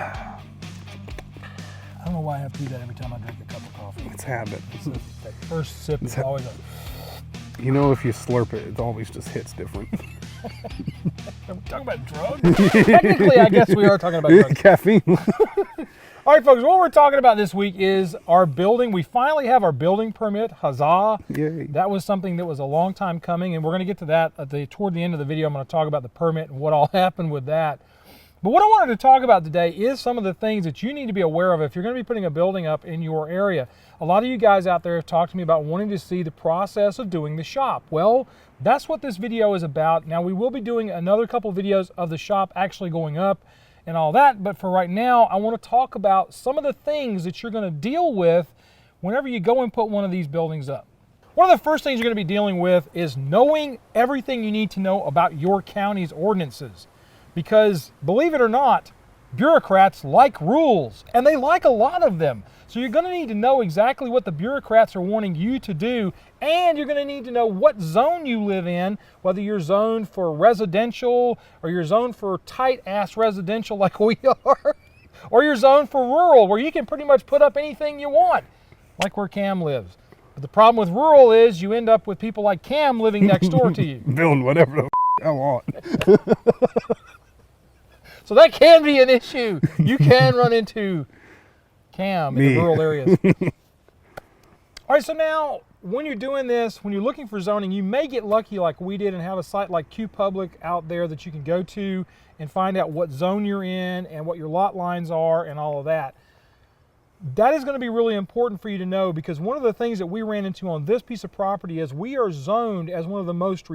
I don't know why I have to do that every time I drink a cup of coffee. It's habit. That first sip is always a... You know, if you slurp it, it always just hits different. Are we talking about drugs? Technically, I guess we are talking about drugs. Caffeine. All right, folks, what we're talking about this week is our building. We finally have our building permit. Huzzah. Yay. That was something that was a long time coming, and we're going to get to that toward the end of the video. I'm going to talk about the permit and what all happened with that. But what I wanted to talk about today is some of the things that you need to be aware of if you're going to be putting a building up in your area. A lot of you guys out there have talked to me about wanting to see the process of doing the shop. Well, that's what this video is about. Now, we will be doing another couple videos of the shop actually going up and all that, but for right now, I want to talk about some of the things that you're going to deal with whenever you go and put one of these buildings up. One of the first things you're going to be dealing with is knowing everything you need to know about your county's ordinances. Because, believe it or not, bureaucrats like rules, and they like a lot of them. So you're going to need to know exactly what the bureaucrats are wanting you to do, and you're going to need to know what zone you live in, whether you're zoned for residential, or you're zoned for tight-ass residential like we are, or you're zoned for rural, where you can pretty much put up anything you want, like where Cam lives. But the problem with rural is you end up with people like Cam living next door to you. Building whatever the I want. So that can be an issue. You can run into Cam in the rural areas. All right, so now when you're doing this, when you're looking for zoning, you may get lucky like we did and have a site like Q Public out there that you can go to and find out what zone you're in and what your lot lines are and all of that. That is going to be really important for you to know, because one of the things that we ran into on this piece of property is we are zoned as one of the most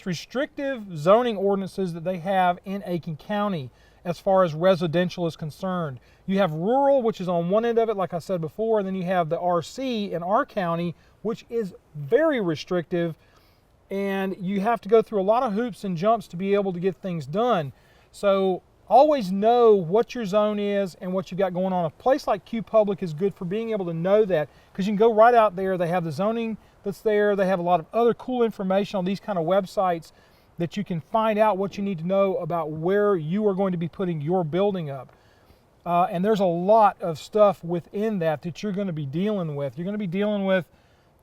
restrictive zoning ordinances that they have in Aiken County as far as residential is concerned. You have rural, which is on one end of it, like I said before, and then you have the RC in our county, which is very restrictive, and you have to go through a lot of hoops and jumps to be able to get things done. So always know what your zone is and what you've got going on. A place like Q Public is good for being able to know that, because you can go right out there. They have the zoning that's there. They have a lot of other cool information on these kind of websites that you can find out what you need to know about where you are going to be putting your building up. And there's a lot of stuff within that you're going to be dealing with. You're going to be dealing with,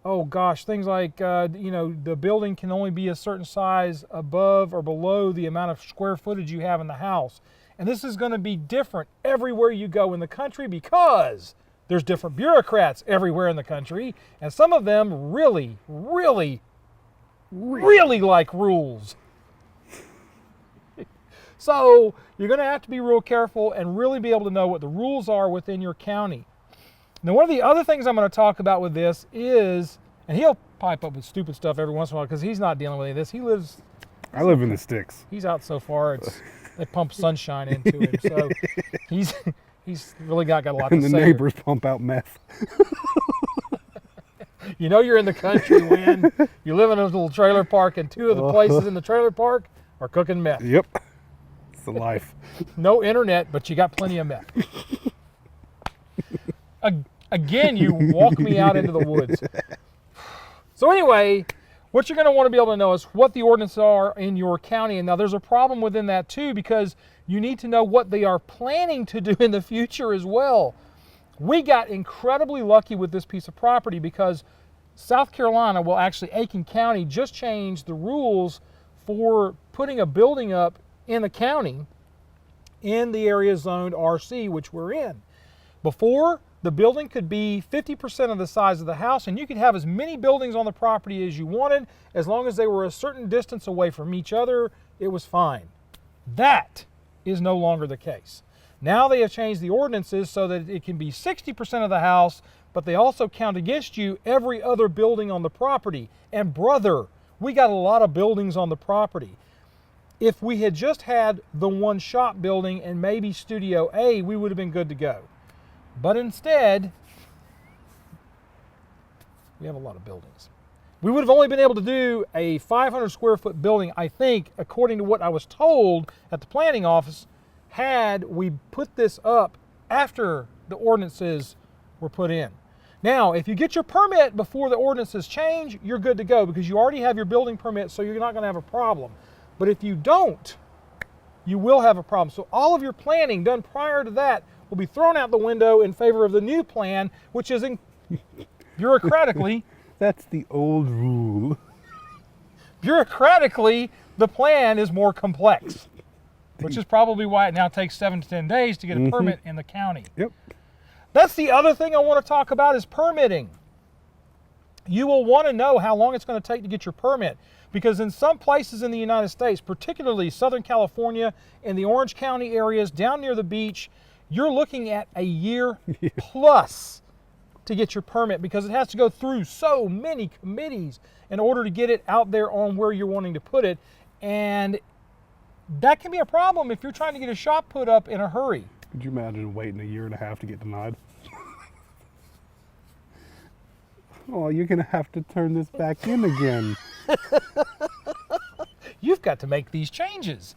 oh gosh, things like, the building can only be a certain size above or below the amount of square footage you have in the house. And this is going to be different everywhere you go in the country, because there's different bureaucrats everywhere in the country, and some of them really, really, really like rules. So you're going to have to be real careful and really be able to know what the rules are within your county. Now, one of the other things I'm going to talk about with this is, and he'll pipe up with stupid stuff every once in a while because he's not dealing with any of this. I live in the sticks. He's out so far, they pump sunshine into him. So he's really got a lot to say. And the neighbors pump out meth. You know you're in the country when you live in a little trailer park and two of the places in the trailer park are cooking meth. Yep. It's the life. No internet, but you got plenty of meth. Again, you walk me out into the woods. So anyway, what you're going to want to be able to know is what the ordinances are in your county. And now there's a problem within that too, because you need to know what they are planning to do in the future as well. We got incredibly lucky with this piece of property because South Carolina, well actually Aiken County, just changed the rules for putting a building up in the county in the area zoned RC, which we're in. Before, the building could be 50% of the size of the house, and you could have as many buildings on the property as you wanted. As long as they were a certain distance away from each other, it was fine. That is no longer the case. Now they have changed the ordinances so that it can be 60% of the house, but they also count against you every other building on the property. And brother, we got a lot of buildings on the property. If we had just had the one shop building and maybe Studio A, we would have been good to go. But instead, we have a lot of buildings. We would have only been able to do a 500 square foot building, I think, according to what I was told at the planning office, had we put this up after the ordinances were put in. Now, if you get your permit before the ordinances change, you're good to go because you already have your building permit, so you're not going to have a problem. But if you don't, you will have a problem. So all of your planning done prior to that will be thrown out the window in favor of the new plan, which is bureaucratically. That's the old rule. Bureaucratically, the plan is more complex, which is probably why it now takes 7 to 10 days to get a permit in the county. Yep. That's the other thing I want to talk about is permitting. You will want to know how long it's going to take to get your permit, because in some places in the United States, particularly Southern California and the Orange County areas down near the beach, you're looking at a year plus to get your permit, because it has to go through so many committees in order to get it out there on where you're wanting to put it. And that can be a problem if you're trying to get a shop put up in a hurry. Could you imagine waiting a year and a half to get denied? Oh, you're going to have to turn this back in again. You've got to make these changes.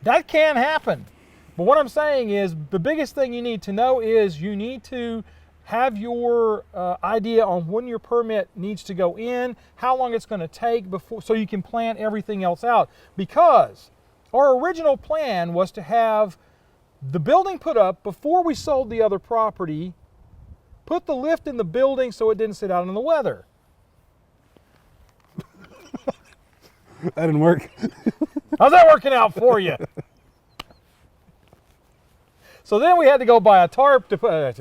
That can happen. But what I'm saying is the biggest thing you need to know is you need to have your idea on when your permit needs to go in, how long it's going to take before, so you can plan everything else out. Because our original plan was to have the building put up before we sold the other property, put the lift in the building so it didn't sit out in the weather. That didn't work. How's that working out for you? So then we had to go buy a tarp to put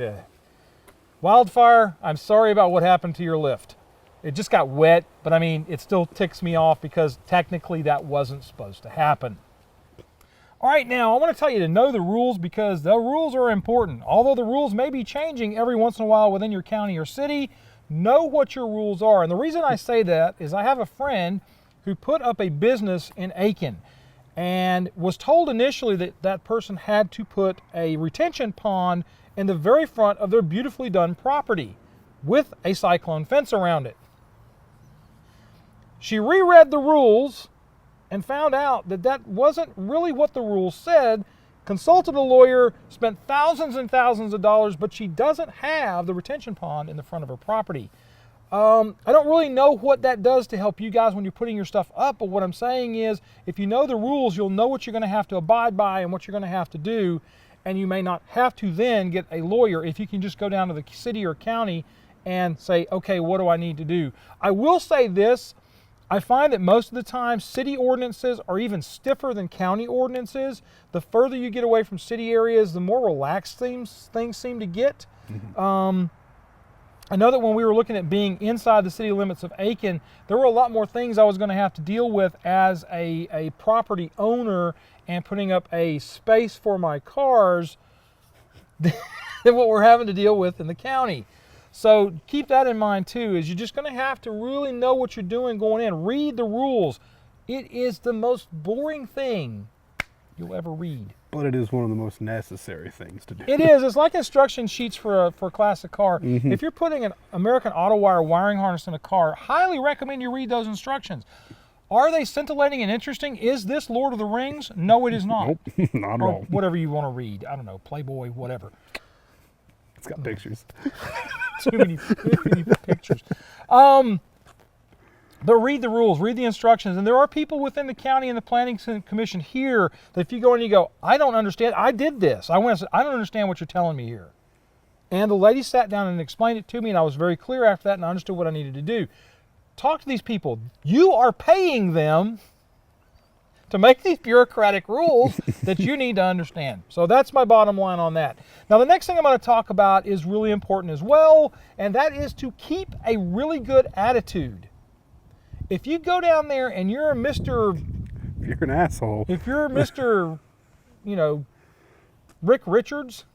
wildfire. I'm sorry about what happened to your lift. It just got wet, but I mean, it still ticks me off because technically that wasn't supposed to happen. All right, now I want to tell you to know the rules, because the rules are important. Although the rules may be changing every once in a while within your county or city, know what your rules are. And the reason I say that is I have a friend who put up a business in Aiken and was told initially that that person had to put a retention pond in the very front of their beautifully done property with a cyclone fence around it. She reread the rules and found out that that wasn't really what the rules said, consulted a lawyer, spent thousands and thousands of dollars, but she doesn't have the retention pond in the front of her property. I don't really know what that does to help you guys when you're putting your stuff up, but what I'm saying is if you know the rules, you'll know what you're going to have to abide by and what you're going to have to do, and you may not have to then get a lawyer if you can just go down to the city or county and say, okay, what do I need to do? I will say this. I find that most of the time city ordinances are even stiffer than county ordinances. The further you get away from city areas, the more relaxed things seem to get. I know that when we were looking at being inside the city limits of Aiken, there were a lot more things I was going to have to deal with as a property owner and putting up a space for my cars than what we're having to deal with in the county. So keep that in mind too, is you're just going to have to really know what you're doing going in. Read the rules. It is the most boring thing you'll ever read. But it is one of the most necessary things to do. It is. It's like instruction sheets for a classic car. If you're putting an American Auto Wire wiring harness in a car, highly recommend you read those instructions. Are they scintillating and interesting? Is this Lord of the Rings? No, it is not. Nope, not at or all. whatever you want to read. I don't know, Playboy, whatever. It's got pictures. Too many pictures. But read the rules, read the instructions. And there are people within the county and the planning commission here that if you go and you go, I don't understand, I did this. I went and said, I don't understand what you're telling me here. And the lady sat down and explained it to me, and I was very clear after that and I understood what I needed to do. Talk to these people. You are paying them to make these bureaucratic rules that you need to understand. So that's my bottom line on that. Now the next thing I'm going to talk about is really important as well, and that is to keep a really good attitude. If you go down there and you're Mr. If you're an asshole. If you're Mr. Rick Richards,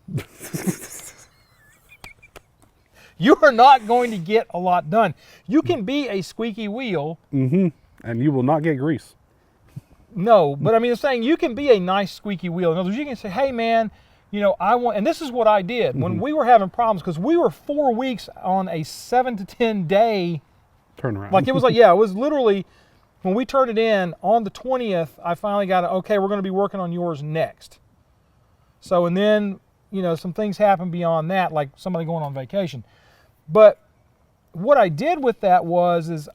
you are not going to get a lot done. You can be a squeaky wheel. And you will not get grease. No, but I mean, I'm saying you can be a nice squeaky wheel. In other words, you can say, hey man, I want, and this is what I did when we were having problems, because we were 4 weeks on a 7 to 10 day turnaround. Like it was like, yeah, it was literally, when we turned it in on the 20th, I finally got it, okay, we're going to be working on yours next. So, and then, some things happened beyond that, like somebody going on vacation. But what I did with that was,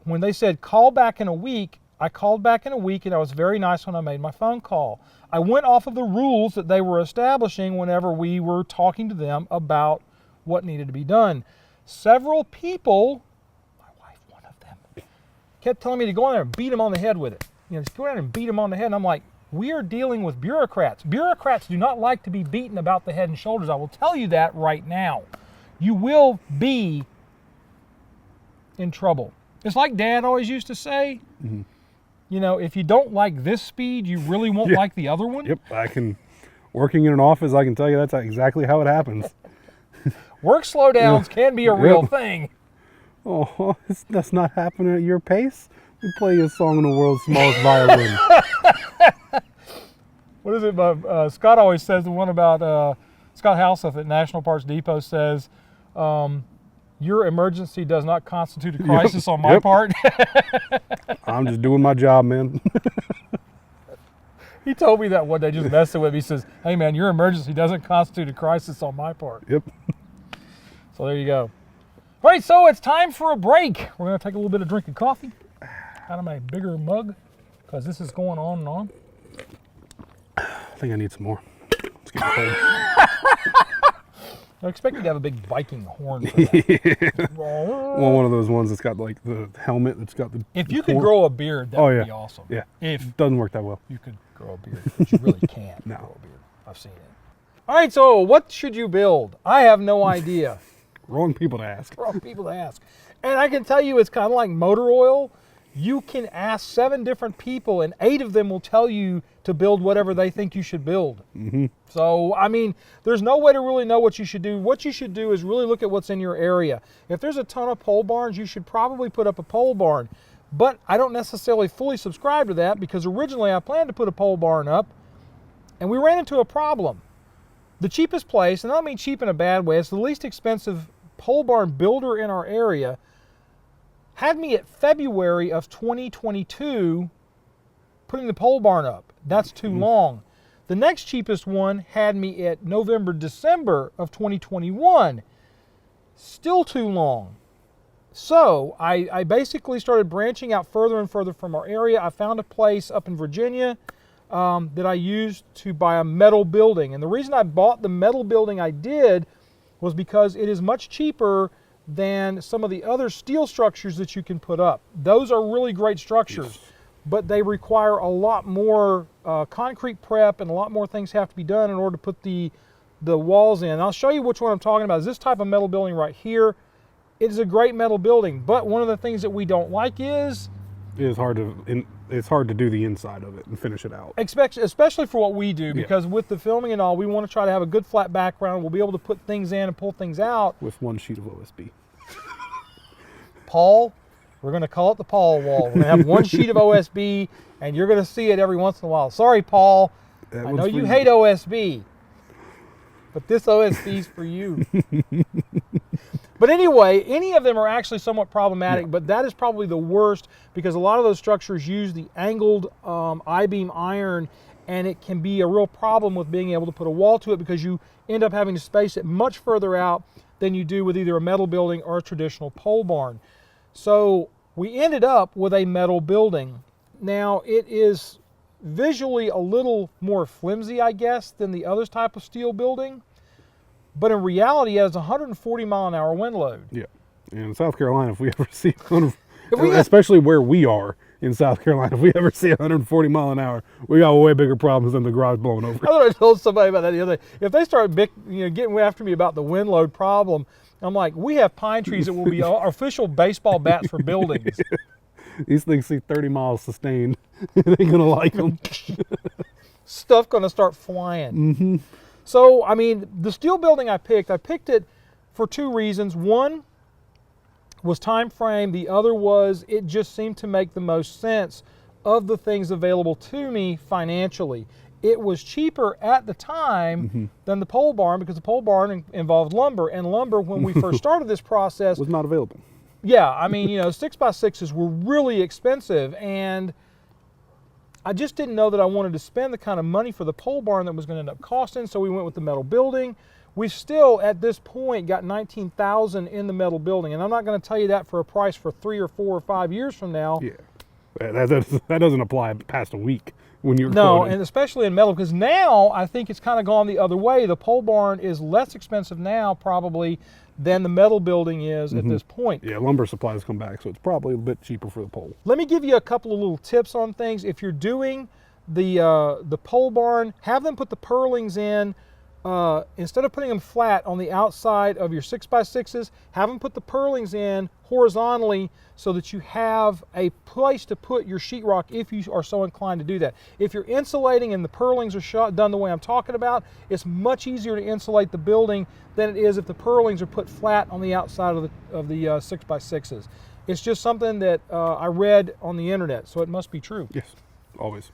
when they said call back in a week, I called back in a week, and I was very nice when I made my phone call. I went off of the rules that they were establishing whenever we were talking to them about what needed to be done. Several people, my wife, one of them, kept telling me to go in there and beat them on the head with it. Just go in there and beat them on the head. And I'm like, we are dealing with bureaucrats. Bureaucrats do not like to be beaten about the head and shoulders. I will tell you that right now. You will be in trouble. It's like Dad always used to say, if you don't like this speed, you really won't like the other one. Yep, working in an office, I can tell you that's exactly how it happens. Work slowdowns can be a real thing. Oh, that's not happening at your pace? We play you a song on the world's smallest violin. What is it? Scott always says the one about Scott Halseth at National Parks Depot says, your emergency does not constitute a crisis on my part. I'm just doing my job, man. He told me that one day, just messing with me. He says, hey, man, your emergency doesn't constitute a crisis on my part. Yep. So there you go. All right, so it's time for a break. We're going to take a little bit of drink of coffee out of my bigger mug because this is going on and on. I think I need some more. Let's get cold. I expect you to have a big Viking horn for that. Well, one of those ones that's got like the helmet that's got the If you could grow a beard, that would be awesome. Yeah. If it doesn't work that well. you could grow a beard, but you really can't No. grow a beard. I've seen it. All right, so what should you build? I have no idea. Wrong people to ask. Wrong people to ask. And I can tell you it's kind of like motor oil. You can ask 7 different people, and 8 of them will tell you to build whatever they think you should build. So, I mean, there's no way to really know what you should do. What you should do is really look at what's in your area. If there's a ton of pole barns, you should probably put up a pole barn. But I don't necessarily fully subscribe to that because originally I planned to put a pole barn up, and we ran into a problem. The cheapest place, and I don't mean cheap in a bad way, it's the least expensive pole barn builder in our area, had me at February of 2022 putting the pole barn up. That's too long. The next cheapest one had me at November, December of 2021. Still too long. So I basically started branching out further and further from our area. I found a place up in Virginia that I used to buy a metal building. And the reason I bought the metal building I did was because it is much cheaper than some of the other steel structures that you can put up. Those are really great structures, but they require a lot more concrete prep and a lot more things have to be done in order to put the walls in. And I'll show you which one I'm talking about. Is this type of metal building right here. It is a great metal building, but one of the things that we don't like is It's hard to do the inside of it and finish it out. Especially for what we do, because with the filming and all, we want to try to have a good flat background. We'll be able to put things in and pull things out. With one sheet of OSB. Paul, we're going to call it the Paul wall. We're going to have one sheet of OSB, and you're going to see it every once in a while. Sorry, Paul. I know you hate OSB, but this OSB is for you. But anyway, any of them are actually somewhat problematic, but that is probably the worst because a lot of those structures use the angled I-beam iron, and it can be a real problem with being able to put a wall to it because you end up having to space it much further out than you do with either a metal building or a traditional pole barn. So we ended up with a metal building. Now it is visually a little more flimsy, I guess, than the other type of steel building. But in reality, it has a 140 mile an hour wind load. Yeah. And in South Carolina, if we ever see, especially where we are in South Carolina, if we ever see 140 mile an hour, we got way bigger problems than the garage blowing over. I thought I told somebody about that the other day. If they start getting after me about the wind load problem, I'm like, we have pine trees that will be our official baseball bats for buildings. These things see 30 miles sustained. They ain't going to like them. Stuff going to start flying. So, I mean, the steel building I picked it for 2 reasons. One was time frame. The other was it just seemed to make the most sense of the things available to me financially. It was cheaper at the time than the pole barn because the pole barn involved lumber. And lumber, when we first started this process, was not available. Yeah, I mean, 6x6s were really expensive, and I just didn't know that I wanted to spend the kind of money for the pole barn that was going to end up costing, so we went with the metal building. We've still, at this point, got $19,000 in the metal building, and I'm not going to tell you that for a price for 3 or 4 or 5 years from now. Yeah, That doesn't apply past a week when you're No, quoting. and especially in metal, because now I think it's kind of gone the other way. The pole barn is less expensive now probably than the metal building is at this point. Yeah, lumber supplies come back, so it's probably a bit cheaper for the pole. Let me give you a couple of little tips on things. If you're doing the pole barn, have them put the purlings in. Instead of putting them flat on the outside of your 6x6s, have them put the purlings in horizontally so that you have a place to put your sheetrock if you are so inclined to do that. If you're insulating and the purlings are done the way I'm talking about, it's much easier to insulate the building than it is if the purlings are put flat on the outside of the 6x6s. It's just something that I read on the internet, so it must be true. Yes, always.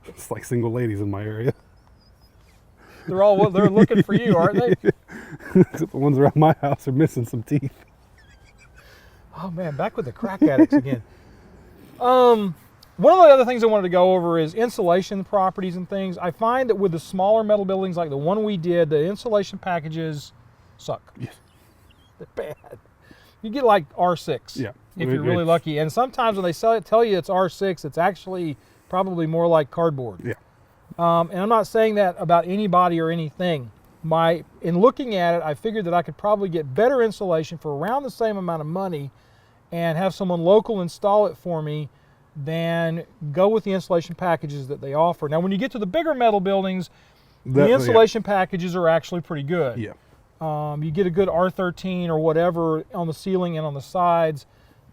It's like single ladies in my area. They're looking for you, aren't they? The ones around my house are missing some teeth. Oh man, back with the crack addicts again. One of the other things I wanted to go over is insulation properties and things. I find that with the smaller metal buildings like the one we did, the insulation packages suck. Yes. They're bad. You get like R6 Yeah. if you're really lucky. And sometimes when they tell you it's R6, it's actually probably more like cardboard. Yeah. And I'm not saying that about anybody or anything. In looking at it, I figured that I could probably get better insulation for around the same amount of money and have someone local install it for me than go with the insulation packages that they offer. Now, when you get to the bigger metal buildings, the insulation packages are actually pretty good. Yeah. You get a good R13 or whatever on the ceiling and on the sides.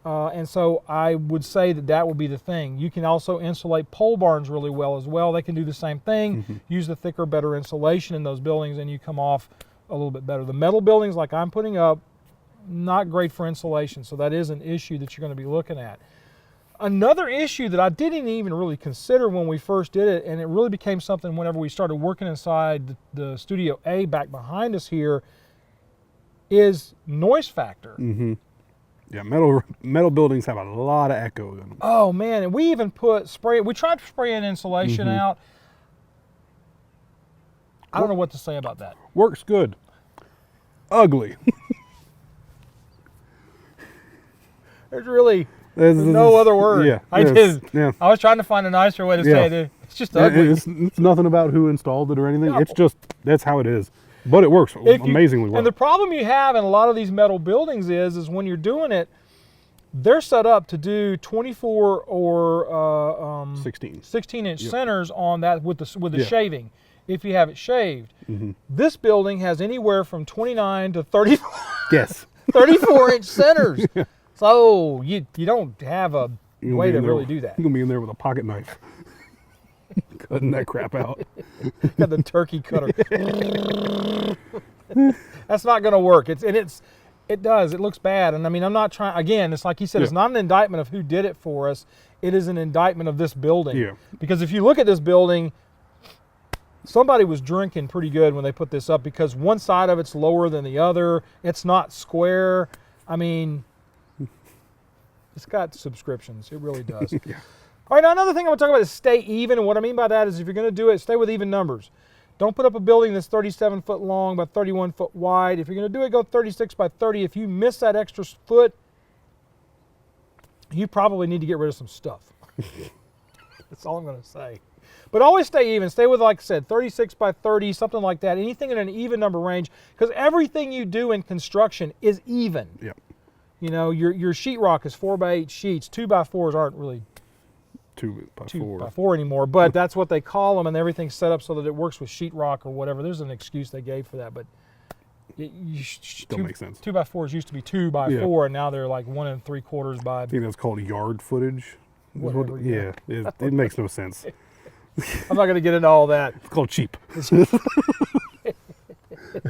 And so I would say that would be the thing. You can also insulate pole barns really well as well. They can do the same thing. Use the thicker, better insulation in those buildings and you come off a little bit better. The metal buildings like I'm putting up, not great for insulation. So that is an issue that you're going to be looking at. Another issue that I didn't even really consider when we first did it, and it really became something whenever we started working inside the Studio A back behind us here, is noise factor. Yeah, metal buildings have a lot of echo in them. Oh man, and we even we tried spraying insulation out. I don't know what to say about that. Works good. Ugly. There's no other word. Yeah, I was trying to find a nicer way to say it. It's just ugly. It's nothing about who installed it or anything. No. It's just, that's how it is. But it works amazingly well. And the problem you have in a lot of these metal buildings is when you're doing it, they're set up to do 24 or 16-inch centers on that with the shaving, if you have it shaved. This building has anywhere from 29 to 34. Yes. 34-inch centers. So you don't have a way to really do that. You're going to be in there with a pocket knife. Cutting that crap out. Got the turkey cutter. That's not going to work. It does. It looks bad. And I mean, I'm not trying. Again, it's like he said. It's not an indictment of who did it for us. It is an indictment of this building. Yeah. Because if you look at this building, somebody was drinking pretty good when they put this up because one side of it's lower than the other. It's not square. I mean, it's got subscriptions. It really does. Yeah. All right, now another thing I want to talk about is stay even, and what I mean by that is if you're going to do it, stay with even numbers. Don't put up a building that's 37 foot long by 31 foot wide. If you're going to do it, go 36 by 30. If you miss that extra foot, you probably need to get rid of some stuff. That's all I'm going to say. But always stay even. Stay with, like I said, 36 by 30, something like that. Anything in an even number range, because everything you do in construction is even. Yep. You know, your sheetrock is 4x8 sheets. 2x4s aren't really 2x4 anymore, but that's what they call them, and everything's set up so that it works with sheetrock or whatever. There's an excuse they gave for that, but still makes sense. 2x4s used to be 2x4, and now they're like 1 3/4 by. I think that's called yard footage. Whatever, it makes no sense. I'm not going to get into all that. It's called cheap.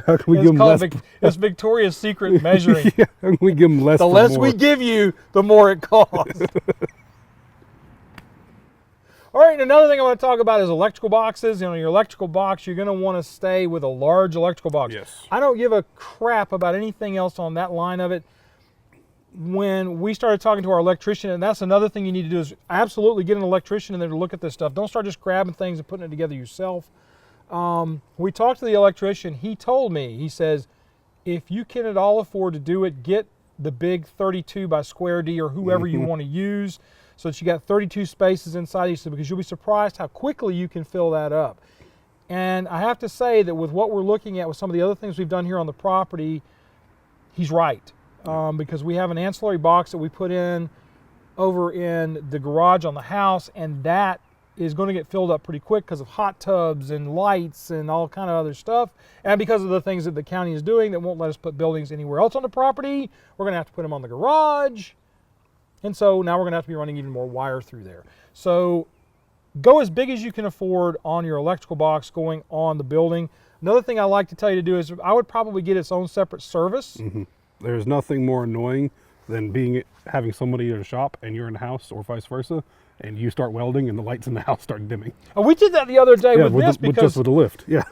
How can we give them less? It's Victoria's Secret measuring. Yeah, how can we give them less? The less we give you, the more it costs. All right, and another thing I want to talk about is electrical boxes. You know, your electrical box, you're going to want to stay with a large electrical box. Yes. I don't give a crap about anything else on that line of it. When we started talking to our electrician, and that's another thing you need to do is absolutely get an electrician in there to look at this stuff. Don't start just grabbing things and putting it together yourself. We talked to the electrician. He told me, he says, if you can at all afford to do it, get the big 32 by square D or whoever you want to use, so that you got 32 spaces inside each, because you'll be surprised how quickly you can fill that up. And I have to say that with what we're looking at with some of the other things we've done here on the property, he's right. Because we have an ancillary box that we put in over in the garage on the house, and that is going to get filled up pretty quick because of hot tubs and lights and all kind of other stuff, and because of the things that the county is doing that won't let us put buildings anywhere else on the property. We're going to have to put them on the garage, and so now we're going to have to be running even more wire through there. So go as big as you can afford on your electrical box going on the building. Another thing I like to tell you to do is I would probably get its own separate service. Mm-hmm. There's nothing more annoying than having somebody at a shop and you're in the house, or vice versa, and you start welding and the lights in the house start dimming. And we did that the other day with this because just with the lift. Yeah.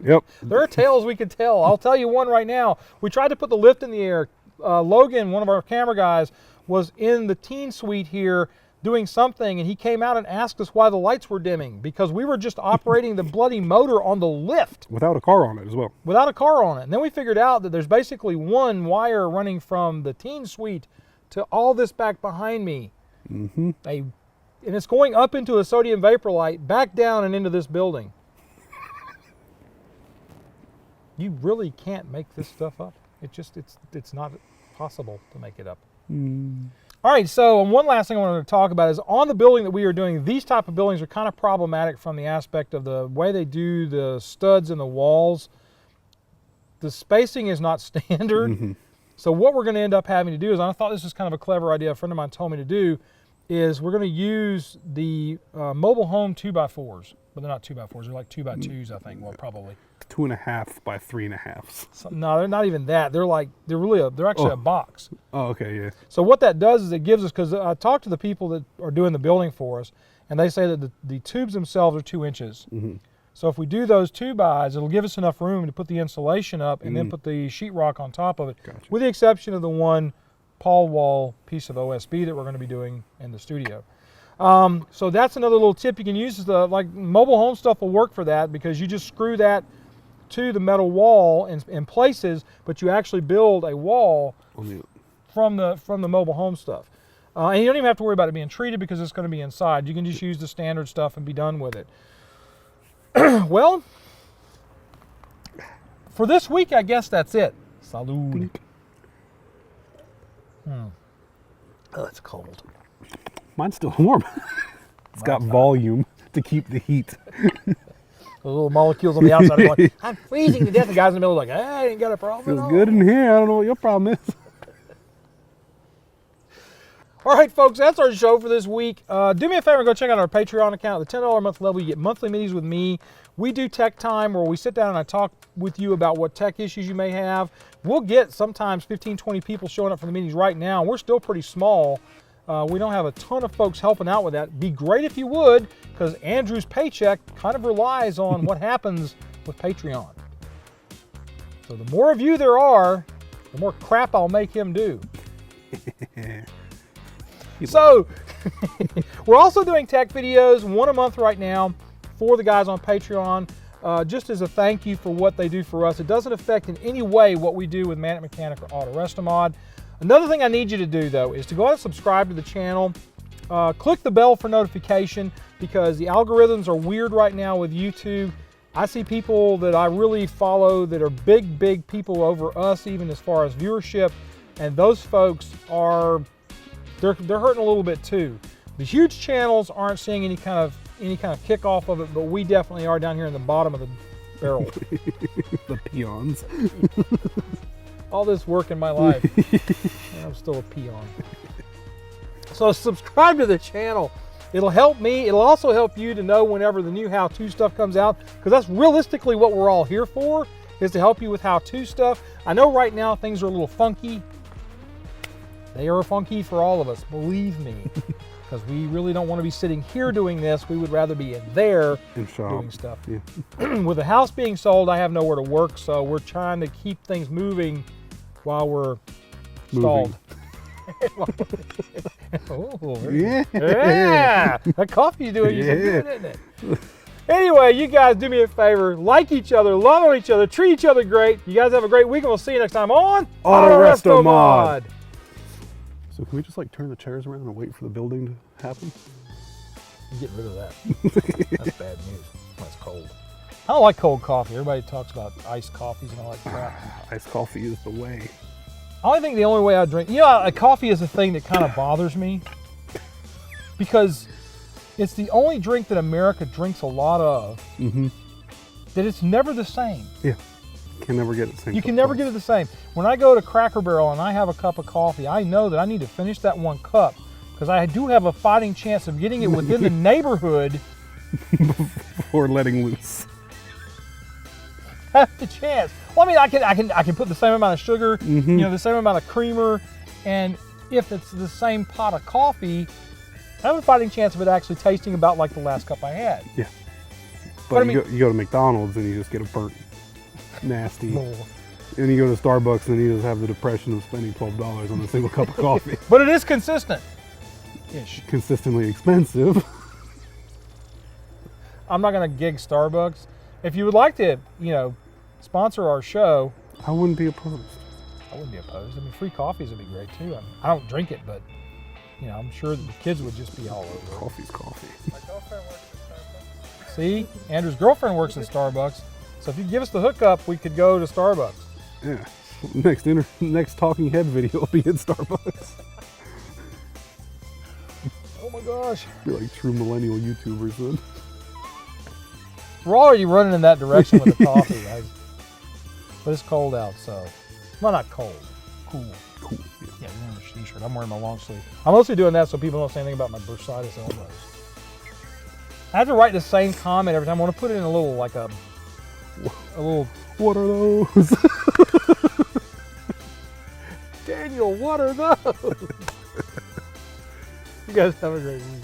Yep. There are tales we could tell. I'll tell you one right now. We tried to put the lift in the air. Logan, one of our camera guys, was in the teen suite here doing something, and he came out and asked us why the lights were dimming, because we were just operating the bloody motor on the lift. Without a car on it as well. Without a car on it. And then we figured out that there's basically one wire running from the teen suite to all this back behind me. Mm-hmm. And it's going up into a sodium vapor light, back down and into this building. You really can't make this stuff up. It's not possible to make it up. All right, so one last thing I wanted to talk about is on the building that we are doing, these type of buildings are kind of problematic from the aspect of the way they do the studs in the walls. The spacing is not standard. Mm-hmm. So what we're going to end up having to do is, I thought this was kind of a clever idea a friend of mine told me to do, is we're going to use the mobile home 2x4s, but they're not 2x4s, they're like 2x2s, I think, well, probably. 2.5 by 3.5. So, no, they're not even that. They're actually a box. Oh, okay, yeah. So what that does is it gives us, because I talked to the people that are doing the building for us, and they say that the tubes themselves are 2 inches. Mm-hmm. So if we do those 2x, it'll give us enough room to put the insulation up and then put the sheetrock on top of it, Gotcha. with the exception of the one Paul wall piece of OSB that we're going to be doing in the studio. So that's another little tip you can use. Like mobile home stuff will work for that, because you just screw that to the metal wall in places, but you actually build a wall from the mobile home stuff. And you don't even have to worry about it being treated, because it's going to be inside. You can just use the standard stuff and be done with it. Well, for this week, I guess that's it. Salud. Oh, it's cold. Mine's still warm. It's got volume to keep the heat. The little molecules on the outside are going, I'm freezing to death. The guys in the middle are like, I ain't got a problem at all. Feels good in here. I don't know what your problem is. All right, folks, that's our show for this week. Do me a favor and go check out our Patreon account. At the $10 a month level, you get monthly meetings with me. We do Tech Time, where we sit down and I talk with you about what tech issues you may have. We'll get sometimes 15, 20 people showing up for the meetings right now. We're still pretty small. We don't have a ton of folks helping out with that. Be great if you would, because Andrew's paycheck kind of relies on what happens with Patreon. So the more of you there are, the more crap I'll make him do. So, we're also doing tech videos, one a month right now, for the guys on Patreon, just as a thank you for what they do for us. It doesn't affect in any way what we do with Manic Mechanic or Autorestomod. Another thing I need you to do, though, is to go ahead and subscribe to the channel. Click the bell for notification, because the algorithms are weird right now with YouTube. I see people that I really follow that are big people over us, even as far as viewership, and those folks are... They're hurting a little bit too. The huge channels aren't seeing any kind of kickoff of it, but we definitely are down here in the bottom of the barrel. The peons. All this work in my life, and I'm still a peon. So subscribe to the channel. It'll help me. It'll also help you to know whenever the new how-to stuff comes out, because that's realistically what we're all here for, is to help you with how-to stuff. I know right now things are a little funky. They are funky for all of us, believe me, because we really don't want to be sitting here doing this. We would rather be in there doing stuff. Yeah. With the house being sold, I have nowhere to work, so we're trying to keep things moving while we're stalled. Oh, yeah. That coffee's doing you some good, isn't it? Anyway, you guys do me a favor, like each other, love on each other, treat each other great. You guys have a great week, and we'll see you next time on Autorestomod. So can we just like turn the chairs around and wait for the building to happen? Get rid of that. That's bad news. That's cold. I don't like cold coffee. Everybody talks about iced coffees and all that crap. Iced coffee is the way. I think the only way I drink, a coffee is a thing that kind of bothers me because it's the only drink that America drinks a lot of. That it's never the same. Yeah, can never get it the same. You can never get it the same. When I go to Cracker Barrel and I have a cup of coffee, I know that I need to finish that one cup because I do have a fighting chance of getting it within the neighborhood before letting loose. Have the chance. Well, I mean, I can put the same amount of sugar, the same amount of creamer, and if it's the same pot of coffee, I have a fighting chance of it actually tasting about like the last cup I had. Yeah. But you go to McDonald's and you just get a burnt, nasty. And you go to Starbucks and you just have the depression of spending $12 on a single cup of coffee. But it is consistent. Ish. Consistently expensive. I'm not going to gig Starbucks. If you would like to, sponsor our show. I wouldn't be opposed. I wouldn't be opposed. I mean, free coffees would be great too. I don't drink it, but I'm sure that the kids would just be all over it. Coffee's coffee. My girlfriend works at Starbucks. See, Andrew's girlfriend works at Starbucks, so if you give us the hookup, we could go to Starbucks. Yeah. Next talking head video will be at Starbucks. Oh my gosh. Be like true millennial YouTubers then. We're already running in that direction with the coffee, guys. But it's cold out, so. Well, not cold. Cool. Cool. Yeah, you're wearing a t-shirt. I'm wearing my long sleeve. I'm mostly doing that so people don't say anything about my bursitis elbows. I have to write the same comment every time. I want to put it in a little, like a little. What are those? Daniel, what are those? You guys have a great week.